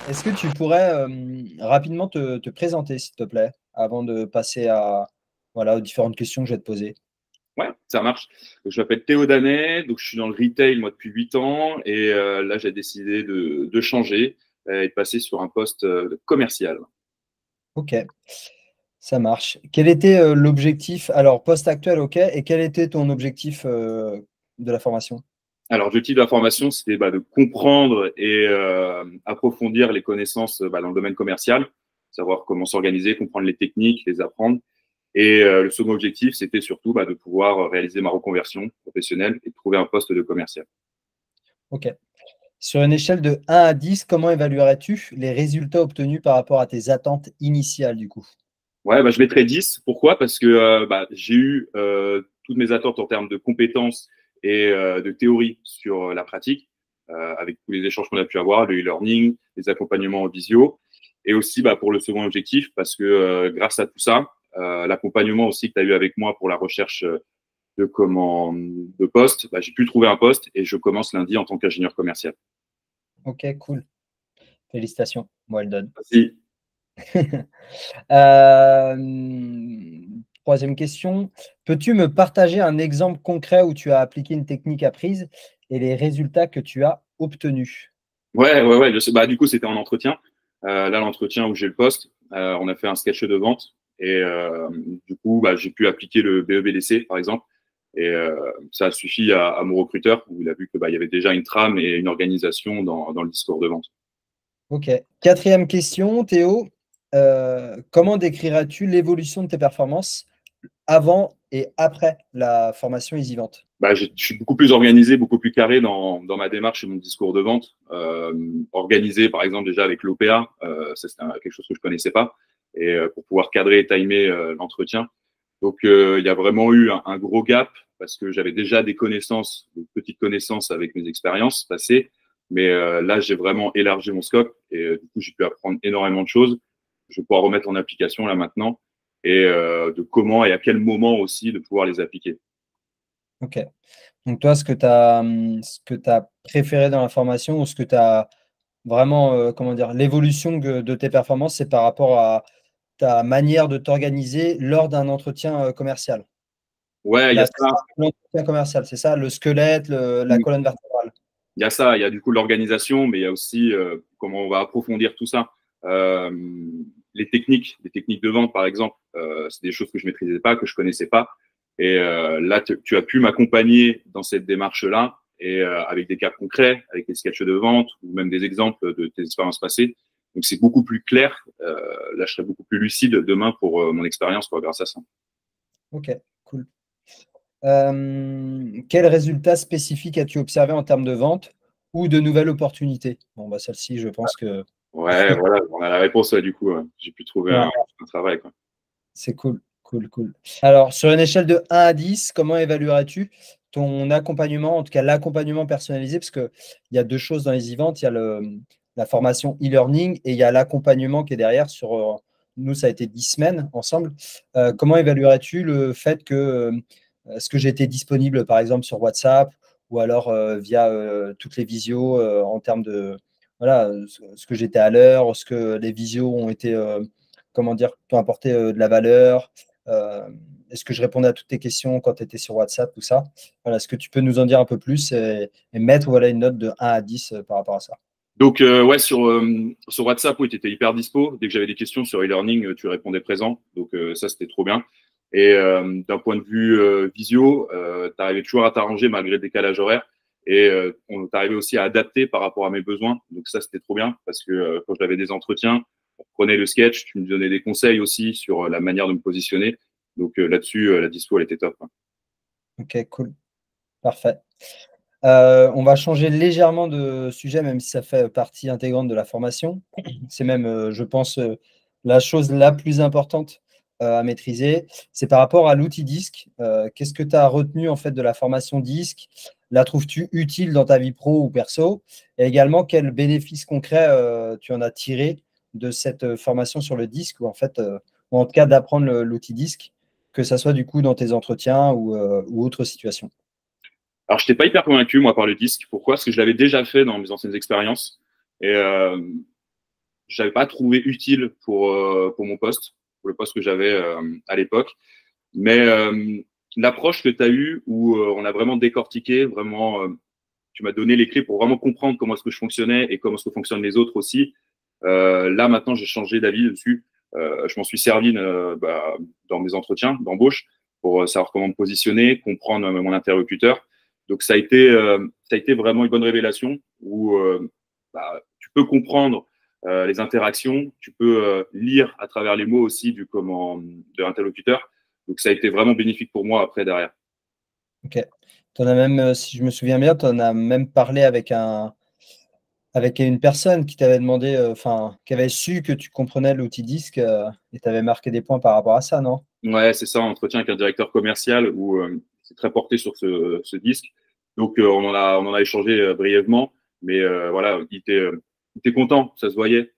Est-ce que tu pourrais rapidement te présenter, s'il te plaît, avant de passer voilà, aux différentes questions que je vais te poser? Ouais, ça marche. Donc, je m'appelle Théo Danet, donc je suis dans le retail moi depuis 8 ans et là j'ai décidé de changer et de passer sur un poste commercial. Ok, ça marche. Quel était l'objectif? Alors, poste actuel, ok. Et quel était ton objectif de la formation? Alors l'objectif de la formation, c'était de comprendre et approfondir les connaissances dans le domaine commercial, savoir comment s'organiser, comprendre les techniques, les apprendre. Et le second objectif, c'était surtout de pouvoir réaliser ma reconversion professionnelle et de trouver un poste de commercial. Ok. Sur une échelle de 1 à 10, comment évaluerais-tu les résultats obtenus par rapport à tes attentes initiales, du coup? Ouais, je mettrais 10. Pourquoi? Parce que j'ai eu toutes mes attentes en termes de compétences et de théorie sur la pratique, avec tous les échanges qu'on a pu avoir, le e-learning, les accompagnements en visio, et aussi pour le second objectif, parce que grâce à tout ça, l'accompagnement aussi que tu as eu avec moi pour la recherche de poste, j'ai pu trouver un poste et je commence lundi en tant qu'ingénieur commercial. Ok, cool. Félicitations. Well done. Merci. Troisième question. Peux-tu me partager un exemple concret où tu as appliqué une technique apprise et les résultats que tu as obtenus? Ouais, je sais. Du coup, c'était en entretien. Là, l'entretien où j'ai le poste, on a fait un sketch de vente et du coup, j'ai pu appliquer le BEBDC, par exemple. Et ça a suffi à mon recruteur où il a vu que il y avait déjà une trame et une organisation dans le discours de vente. Ok. Quatrième question, Théo. Comment décriras-tu l'évolution de tes performances avant et après la formation EasyVent? Je suis beaucoup plus organisé, beaucoup plus carré dans ma démarche et mon discours de vente. Organisé, par exemple, déjà avec l'OPA, ça c'était quelque chose que je connaissais pas, et pour pouvoir cadrer et timer l'entretien. Donc, il y a vraiment eu un gros gap parce que j'avais déjà des connaissances, des petites connaissances avec mes expériences passées, mais là, j'ai vraiment élargi mon scope et du coup, j'ai pu apprendre énormément de choses. Je vais pouvoir remettre en application là maintenant et de comment et à quel moment aussi de pouvoir les appliquer. Ok. Donc toi, ce que tu as préféré dans la formation ou ce que tu as vraiment, comment dire, l'évolution de tes performances, c'est par rapport à ta manière de t'organiser lors d'un entretien commercial. Ouais, il y a Là, c'est ça. ça, l'entretien commercial, c'est ça, le squelette, la colonne vertébrale. Il y a ça, il y a du coup l'organisation, mais il y a aussi comment on va approfondir tout ça. Euh, les techniques de vente, par exemple, c'est des choses que je maîtrisais pas, que je connaissais pas. Et là, tu as pu m'accompagner dans cette démarche-là, et avec des cas concrets, avec des sketchs de vente, ou même des exemples de tes expériences passées. Donc, c'est beaucoup plus clair. Là, je serai beaucoup plus lucide demain pour mon expérience, grâce à ça. Ok, cool. Quels résultats spécifiques as-tu observé en termes de vente ou de nouvelles opportunités? Bon, bah, celle-ci, je pense que Ouais, voilà, on a la réponse, ouais, du coup, j'ai pu trouver ouais, un travail, quoi. c'est cool, cool, cool. Alors, sur une échelle de 1 à 10, comment évaluerais-tu ton accompagnement, en tout cas l'accompagnement personnalisé, parce qu'il y a deux choses dans les events, il y a la formation e-learning et il y a l'accompagnement qui est derrière sur, nous, ça a été 10 semaines ensemble. Comment évaluerais-tu le fait que, est-ce que j'ai été disponible, par exemple, sur WhatsApp ou alors via toutes les visios en termes de, voilà, ce que j'étais à l'heure, est-ce que les visios ont été comment dire, t'ont apporté de la valeur? Euh, Est-ce que je répondais à toutes tes questions quand tu étais sur WhatsApp, tout ça? Voilà, est-ce que tu peux nous en dire un peu plus et mettre voilà, une note de 1 à 10 par rapport à ça? Donc, ouais, sur WhatsApp, oui, tu étais hyper dispo. Dès que j'avais des questions sur e-learning, tu répondais présent. Donc, ça, c'était trop bien. Et d'un point de vue visio, tu arrivais toujours à t'arranger malgré le décalage horaire. Et on t'arrivait aussi à adapter par rapport à mes besoins. Donc, ça, c'était trop bien parce que quand j'avais des entretiens, on prenait le sketch, tu me donnais des conseils aussi sur la manière de me positionner. Donc, là-dessus, la dispo, elle était top, hein. Ok, cool, parfait. On va changer légèrement de sujet, même si ça fait partie intégrante de la formation. C'est même, je pense, la chose la plus importante à maîtriser. C'est par rapport à l'outil disque. Qu'est-ce que tu as retenu en fait de la formation disque? La trouves-tu utile dans ta vie pro ou perso? Et également, quels bénéfices concrets tu en as tiré de cette formation sur le disque ou en tout cas d'apprendre l'outil disque, que ça soit du coup dans tes entretiens ou autres situations? Alors, je n'étais pas hyper convaincu, moi, par le disque. Pourquoi? Parce que je l'avais déjà fait dans mes anciennes expériences. Et je n'avais pas trouvé utile pour mon poste, pour le poste que j'avais à l'époque. Mais l'approche que tu as eue, où on a vraiment décortiqué, vraiment, tu m'as donné les clés pour vraiment comprendre comment est-ce que je fonctionnais et comment est-ce que fonctionnent les autres aussi. Là, maintenant, j'ai changé d'avis dessus. Je m'en suis servi dans mes entretiens d'embauche pour savoir comment me positionner, comprendre mon interlocuteur. Donc, ça a été vraiment une bonne révélation où tu peux comprendre les interactions, tu peux lire à travers les mots aussi de l'interlocuteur. Donc, ça a été vraiment bénéfique pour moi après, derrière. Ok. Tu en as même, si je me souviens bien, tu en as même parlé avec une personne qui t'avait demandé, enfin, qui avait su que tu comprenais l'outil disque et tu avais marqué des points par rapport à ça, non? Ouais, c'est ça, un entretien avec un directeur commercial où c'est très porté sur ce disque. Donc, on en a échangé brièvement, mais voilà, il était content, ça se voyait,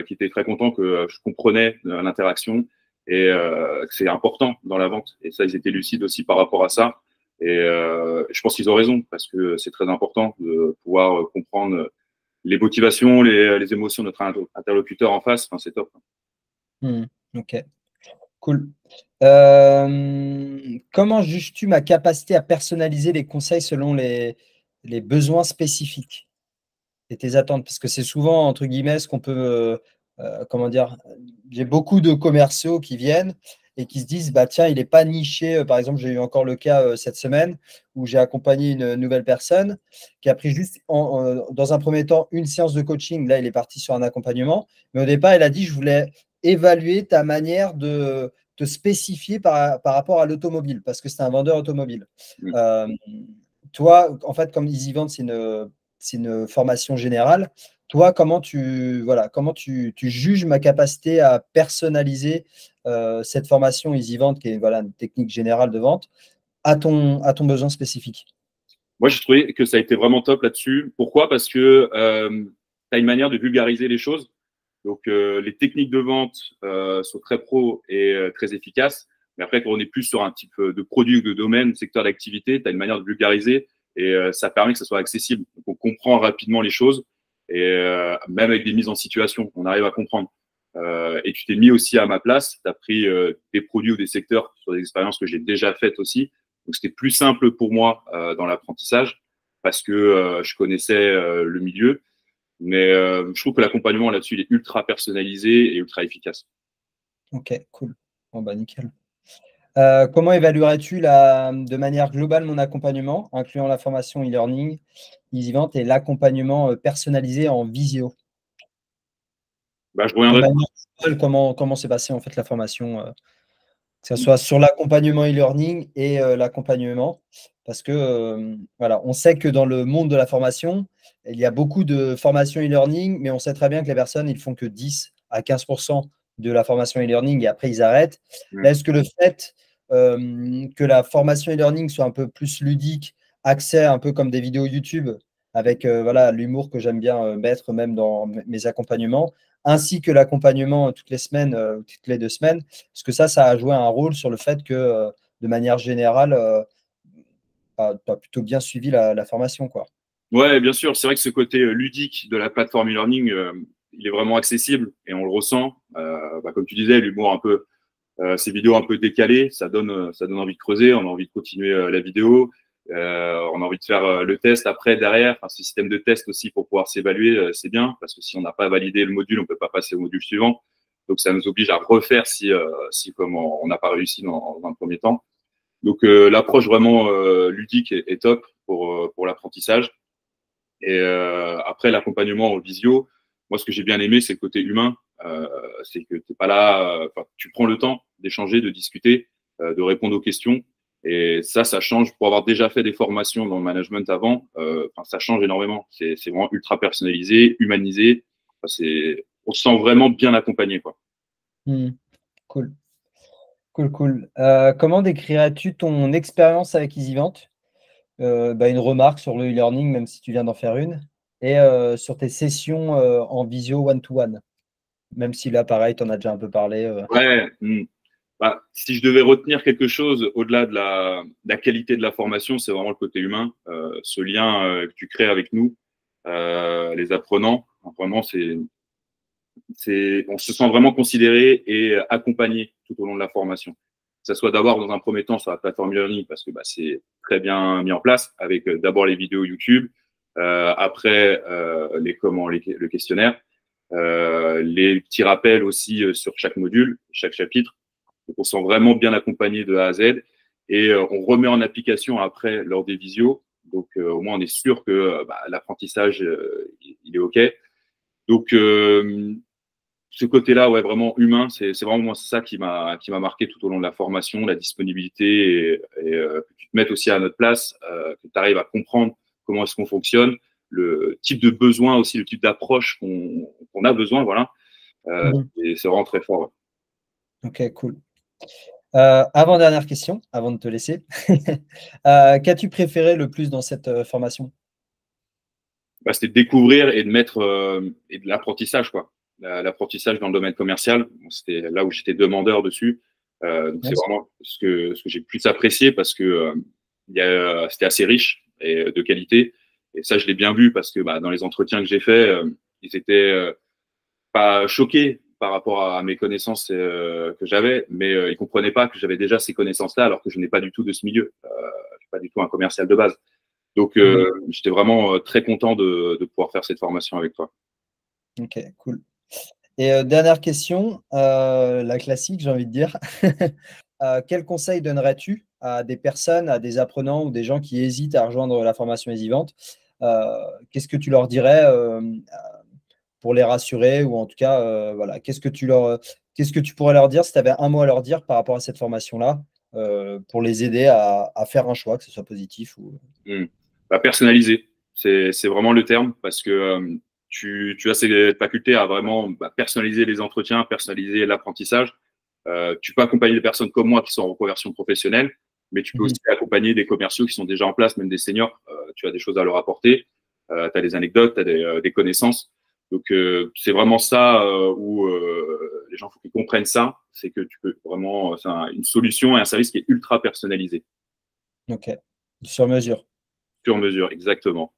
qu'il était très content que je comprenais l'interaction et que c'est important dans la vente. Et ça, ils étaient lucides aussi par rapport à ça. Et je pense qu'ils ont raison parce que c'est très important de pouvoir comprendre les motivations, les émotions de notre interlocuteur en face. Enfin, c'est top. Ok, cool. Comment juges-tu ma capacité à personnaliser les conseils selon les besoins spécifiques et tes attentes? Parce que c'est souvent, entre guillemets, ce qu'on peut, comment dire, j'ai beaucoup de commerciaux qui viennent et qui se disent, bah, tiens, il n'est pas niché. Par exemple, j'ai eu encore le cas cette semaine où j'ai accompagné une nouvelle personne qui a pris juste, dans un premier temps, une séance de coaching. Là, il est parti sur un accompagnement. Mais au départ, il a dit, je voulais évaluer ta manière de te spécifier par rapport à l'automobile, parce que c'est un vendeur automobile. Mm. Euh, Toi, en fait, comme EasyVent, c'est une formation générale. Toi, comment tu juges ma capacité à personnaliser cette formation EasyVent, qui est voilà, une technique générale de vente, à ton besoin spécifique? Moi, j'ai trouvé que ça a été vraiment top là-dessus. Pourquoi? Parce que tu as une manière de vulgariser les choses. Donc, les techniques de vente sont très pro et très efficaces. Mais après, quand on est plus sur un type de produit ou de domaine, secteur d'activité, tu as une manière de vulgariser et ça permet que ça soit accessible. Donc, on comprend rapidement les choses et même avec des mises en situation, on arrive à comprendre. Et tu t'es mis aussi à ma place. Tu as pris des produits ou des secteurs sur des expériences que j'ai déjà faites aussi. Donc, c'était plus simple pour moi dans l'apprentissage parce que je connaissais le milieu. Mais je trouve que l'accompagnement là-dessus, il est ultra personnalisé et ultra efficace. Ok, cool. Bon, bah, nickel. Comment évaluerais-tu de manière globale mon accompagnement, incluant la formation e-learning, EasyVent et l'accompagnement personnalisé en visio? Bah, je De reviendrai. manière globale, comment s'est passée en fait la formation, que ce soit sur l'accompagnement e-learning et l'accompagnement, parce que voilà, on sait que dans le monde de la formation, il y a beaucoup de formations e-learning, mais on sait très bien que les personnes, ils font que 10 à 15% de la formation e-learning et après ils arrêtent. Là, est-ce que le fait que la formation e-learning soit un peu plus ludique, accès un peu comme des vidéos YouTube, avec voilà, l'humour que j'aime bien mettre même dans mes accompagnements, ainsi que l'accompagnement toutes les semaines, toutes les 2 semaines, parce que ça a joué un rôle sur le fait que, de manière générale, tu as plutôt bien suivi la formation, quoi. Ouais, bien sûr. C'est vrai que ce côté ludique de la plateforme e-learning, il est vraiment accessible et on le ressent. Comme tu disais, l'humour un peu, ces vidéos un peu décalées, ça donne envie de creuser. On a envie de continuer la vidéo. On a envie de faire le test après, derrière. Enfin, ce système de test aussi pour pouvoir s'évaluer, c'est bien parce que si on n'a pas validé le module, on peut pas passer au module suivant. Donc, ça nous oblige à refaire si comme on n'a pas réussi dans un premier temps. Donc, l'approche vraiment ludique est top pour l'apprentissage. Et après, l'accompagnement en visio, moi, ce que j'ai bien aimé, c'est le côté humain. C'est que t'es pas là, tu prends le temps d'échanger, de discuter, de répondre aux questions. Et ça change. Pour avoir déjà fait des formations dans le management avant, ça change énormément. C'est vraiment ultra personnalisé, humanisé. On se sent vraiment bien accompagné, quoi. Hmm. Cool, cool, cool. Comment décrirais-tu ton expérience avec EasyVent? Une remarque sur le e-learning, même si tu viens d'en faire une, et sur tes sessions en visio one-to-one, même si là, pareil, tu en as déjà un peu parlé. Ouais. Si je devais retenir quelque chose au-delà de la qualité de la formation, c'est vraiment le côté humain, ce lien que tu crées avec nous, les apprenants. Vraiment, on se sent vraiment considéré et accompagné tout au long de la formation. Que ce soit d'abord dans un premier temps sur la plateforme e-learning parce que c'est très bien mis en place avec d'abord les vidéos YouTube, après le questionnaire, les petits rappels aussi sur chaque module, chaque chapitre. Donc, on se sent vraiment bien accompagné de A à Z et on remet en application après lors des visios. Donc, au moins, on est sûr que l'apprentissage, il est OK. Donc, ce côté-là, ouais, vraiment humain, c'est vraiment moi ça qui m'a marqué tout au long de la formation, la disponibilité et que tu te mettes aussi à notre place, que tu arrives à comprendre comment est-ce qu'on fonctionne, le type de besoin aussi, le type d'approche qu'on a besoin, voilà. Et c'est vraiment très fort. Ouais. Ok, cool. Avant-dernière question, avant de te laisser. Qu'as-tu préféré le plus dans cette formation? C'était de découvrir et de mettre et de l'apprentissage, quoi. L'apprentissage dans le domaine commercial, c'était là où j'étais demandeur dessus. Donc c'est vraiment ce que j'ai plus apprécié parce que c'était assez riche et de qualité. Et ça, je l'ai bien vu parce que dans les entretiens que j'ai faits, ils étaient pas choqués par rapport à mes connaissances que j'avais, mais ils comprenaient pas que j'avais déjà ces connaissances-là alors que je n'ai pas du tout de ce milieu. Je suis pas du tout un commercial de base. Donc, j'étais vraiment très content de pouvoir faire cette formation avec toi. Ok, cool. Et dernière question, la classique, j'ai envie de dire. Quel conseil donnerais-tu à des personnes, à des apprenants ou des gens qui hésitent à rejoindre la formation Easyvente? Qu'est-ce que tu leur dirais pour les rassurer ou en tout cas, voilà, qu'est-ce que tu pourrais leur dire si tu avais un mot à leur dire par rapport à cette formation-là pour les aider à faire un choix, que ce soit positif ou… Personnaliser, c'est vraiment le terme parce que tu as cette faculté à vraiment personnaliser les entretiens, personnaliser l'apprentissage. Tu peux accompagner des personnes comme moi qui sont en reconversion professionnelle, mais tu peux aussi accompagner des commerciaux qui sont déjà en place, même des seniors. Tu as des choses à leur apporter, tu as des anecdotes, tu as des connaissances. Donc, c'est vraiment ça où les gens, faut qu'ils comprennent ça. C'est que tu peux vraiment, c'est une solution et un service qui est ultra personnalisé. Ok, sur mesure. Sur mesure, exactement.